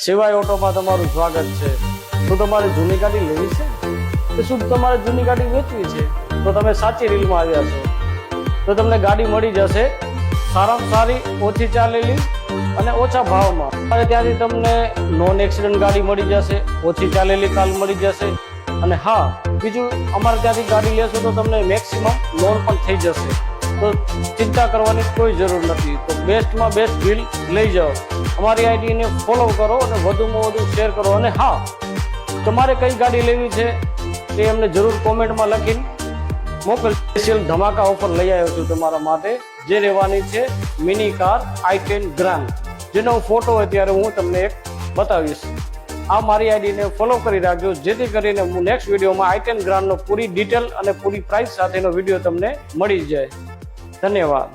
સિવાય ઓટોમાં તમારું સ્વાગત છે। શું તમારે જૂની ગાડી લેવી છે કે શું તમારે જૂની ગાડી વેચવી છે? તો તમે સાચી રીલમાં આવ્યા છો। તો તમને ગાડી મળી જશે સારામાં સારી, ઓછી ચાલેલી અને ઓછા ભાવમાં। અને ત્યાંથી તમને નોન એક્સિડન્ટ ગાડી મળી જશે, ઓછી ચાલેલી કાર મળી જશે। અને હા, બીજું અમારે ત્યાંથી ગાડી લેશો તો તમને મેક્સિમમ લોન પણ થઈ જશે। તો ચિંતા કરવાની કોઈ જરૂર નથી। તો બેસ્ટમાં બેસ્ટ ડીલ લઈ જાઓ। અમારી આઈડીને ફોલો કરો અને વધુમાં વધુ શેર કરો। અને હા, તમારે કઈ ગાડી લેવી છે તે અમને જરૂર કોમેન્ટમાં લખીને મોકલ। સ્પેશિયલ ધમાકા ઓફર લઈ આવ્યો છું તમારા માટે, જે રહેવાની છે મિની કાર i10 ગ્રાન્ડ, જેનો ફોટો અત્યારે હું તમને એક બતાવીશ। આ મારી આઈડીને ફોલો કરી રાખજો, જેથી કરીને હું નેક્સ્ટ વિડીયોમાં i10 ગ્રાન્ડનો પૂરી ડિટેલ અને પૂરી પ્રાઇસ સાથેનો વિડીયો તમને મળી જાય। ધન્યવાદ।